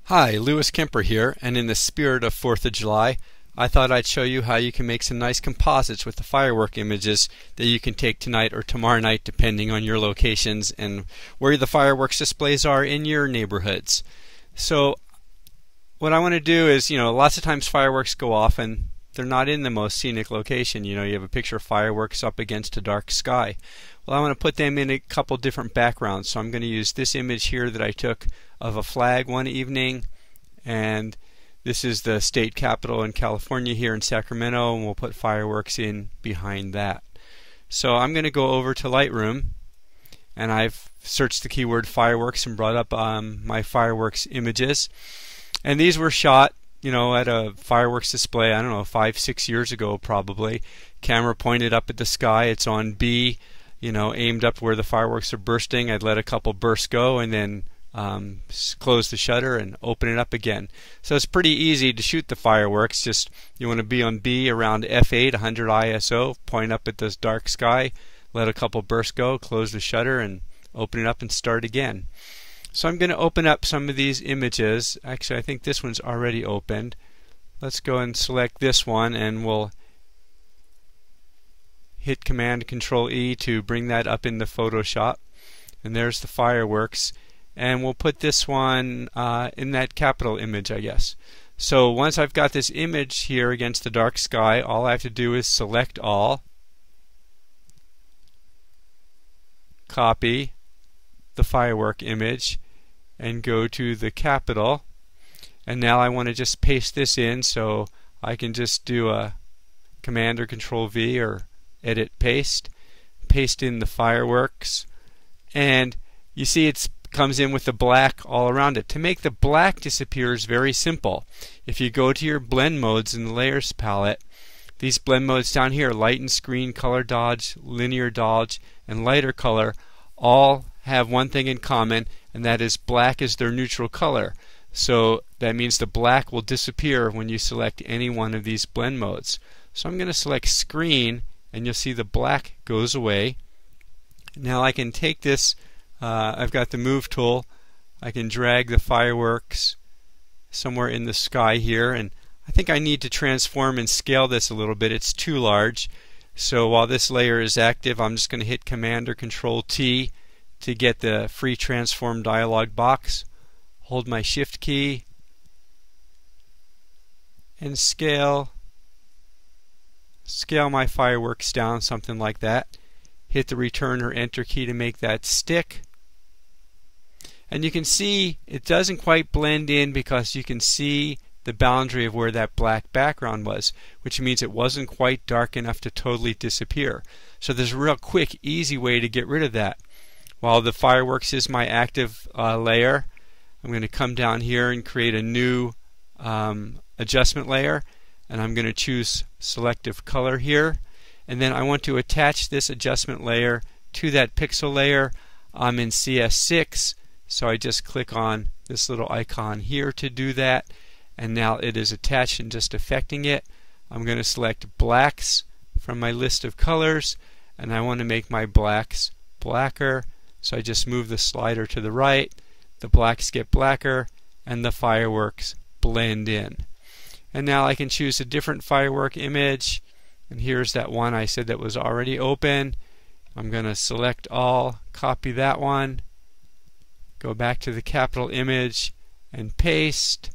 Hi, Lewis Kemper here, and in the spirit of 4th of July, I thought I'd show you how you can make some nice composites with the firework images that you can take tonight or tomorrow night depending on your locations and where the fireworks displays are in your neighborhoods. So what I want to do is, lots of times fireworks go off and they're not in the most scenic location. You have a picture of fireworks up against a dark sky. Well, I want to put them in a couple different backgrounds, so I'm going to use this image here that I took of a flag one evening, and this is the state capitol in California here in Sacramento, and we'll put fireworks in behind that. So I'm going to go over to Lightroom, and I've searched the keyword fireworks and brought up my fireworks images, and these were shot at a fireworks display, I don't know, 5-6 years ago probably. Camera pointed up at the sky, it's on B, aimed up where the fireworks are bursting. I'd let a couple bursts go and then close the shutter and open it up again. So it's pretty easy to shoot the fireworks. Just you want to be on B around f8, 100 ISO, point up at this dark sky, let a couple bursts go, close the shutter and open it up and start again. So I'm going to open up some of these images. Actually, I think this one's already opened. Let's go and select this one, and we'll hit Command Control E to bring that up into Photoshop. And there's the fireworks. And we'll put this one in that capital image, I guess. So once I've got this image here against the dark sky, all I have to do is select all, copy the firework image, and go to the capital. And now I want to just paste this in, so I can just do a Command or Control V or edit paste in the fireworks, and you see it comes in with the black all around it. To make the black disappear is very simple. If you go to your blend modes in the layers palette, these blend modes down here, lighten, screen, color dodge, linear dodge, and lighter color, all have one thing in common, and that is black is their neutral color. So that means the black will disappear when you select any one of these blend modes. So I'm going to select screen, and you'll see the black goes away. Now I can take this, I've got the move tool, I can drag the fireworks somewhere in the sky here, and I think I need to transform and scale this a little bit. It's too large. So while this layer is active, I'm just going to hit Command or Control T to get the free transform dialog box. Hold my Shift key and scale my fireworks down, something like that. Hit the Return or Enter key to make that stick. And you can see it doesn't quite blend in because you can see the boundary of where that black background was, which means it wasn't quite dark enough to totally disappear. So there's a real quick, easy way to get rid of that. While the fireworks is my active layer, I'm going to come down here and create a new adjustment layer, and I'm going to choose selective color here, and then I want to attach this adjustment layer to that pixel layer. I'm in CS6, so I just click on this little icon here to do that, and now it is attached and just affecting it. I'm going to select blacks from my list of colors, and I want to make my blacks blacker, so I just move the slider to the right, the blacks get blacker, and the fireworks blend in. And now I can choose a different firework image, and here's that one I said that was already open. I'm going to select all, copy that one, go back to the capital image and paste,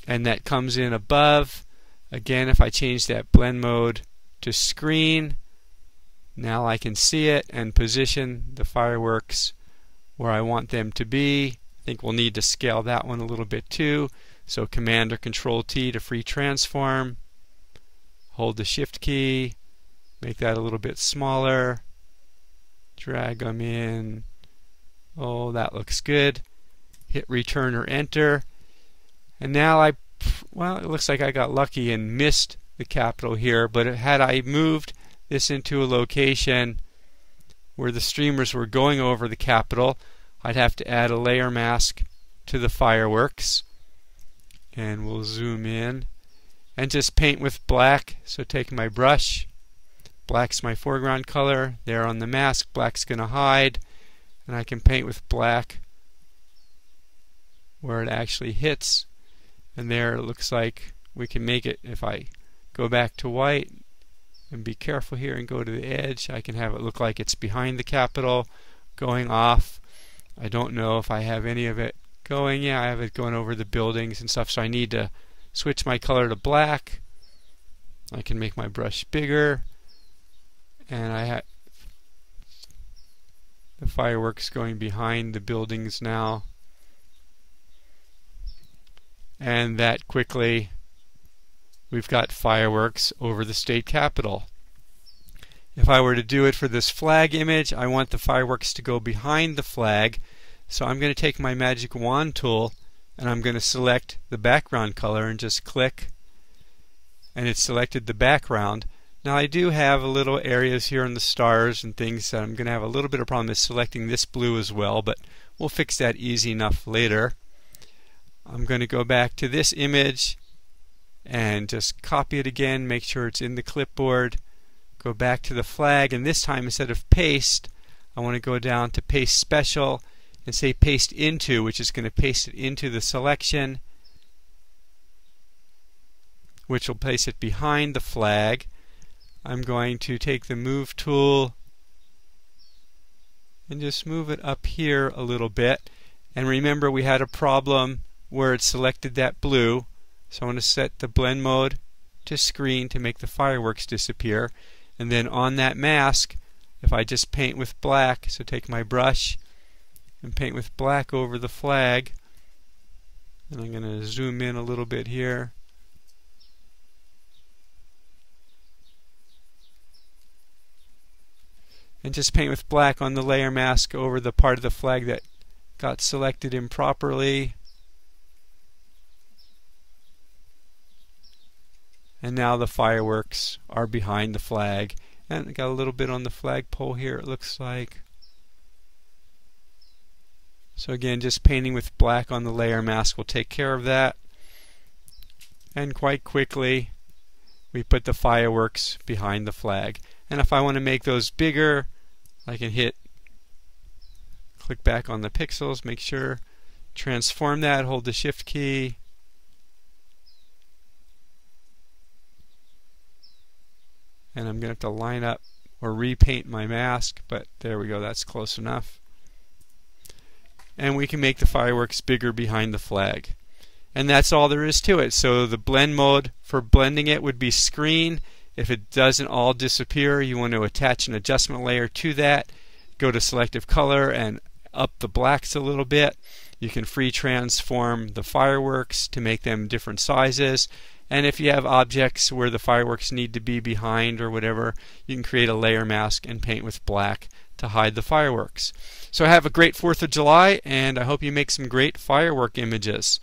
and that comes in above. Again, if I change that blend mode to screen, now I can see it and position the fireworks where I want them to be. I think we'll need to scale that one a little bit too. So Command or Control T to free transform. Hold the Shift key. Make that a little bit smaller. Drag them in. Oh, that looks good. Hit Return or Enter. And now it looks like I got lucky and missed the capital here, but had I moved this into a location where the streamers were going over the capital, I'd have to add a layer mask to the fireworks, and we'll zoom in and just paint with black. So take my brush, black's my foreground color, there on the mask, black's going to hide, and I can paint with black where it actually hits, and there it looks like we can make it. If I go back to white and be careful here and go to the edge, I can have it look like it's behind the Capitol going off. I don't know if I have any of it going. Yeah, I have it going over the buildings and stuff, so I need to switch my color to black. I can make my brush bigger, and I have the fireworks going behind the buildings now. And that quickly, we've got fireworks over the state capitol. If I were to do it for this flag image, I want the fireworks to go behind the flag. So I'm going to take my magic wand tool and I'm going to select the background color and just click, and it's selected the background. Now I do have a little areas here on the stars and things that I'm going to have a little bit of problem with selecting this blue as well, but we'll fix that easy enough later. I'm going to go back to this image and just copy it again, make sure it's in the clipboard, go back to the flag, and this time instead of paste, I want to go down to paste special and say paste into, which is going to paste it into the selection, which will place it behind the flag. I'm going to take the move tool and just move it up here a little bit. And remember, we had a problem where it selected that blue, so I want to set the blend mode to screen to make the fireworks disappear. And then on that mask, if I just paint with black, so take my brush and paint with black over the flag, and I'm going to zoom in a little bit here. And just paint with black on the layer mask over the part of the flag that got selected improperly. And now the fireworks are behind the flag. And I got a little bit on the flagpole here, it looks like. So again, just painting with black on the layer mask will take care of that. And quite quickly, we put the fireworks behind the flag. And if I want to make those bigger, I can click back on the pixels, make sure, transform that, hold the shift key, and I'm going to have to line up or repaint my mask, but there we go, that's close enough. And we can make the fireworks bigger behind the flag. And that's all there is to it. So the blend mode for blending it would be screen. If it doesn't all disappear, you want to attach an adjustment layer to that. Go to selective color and up the blacks a little bit. You can free transform the fireworks to make them different sizes. And if you have objects where the fireworks need to be behind or whatever, you can create a layer mask and paint with black to hide the fireworks. So have a great 4th of July, and I hope you make some great firework images.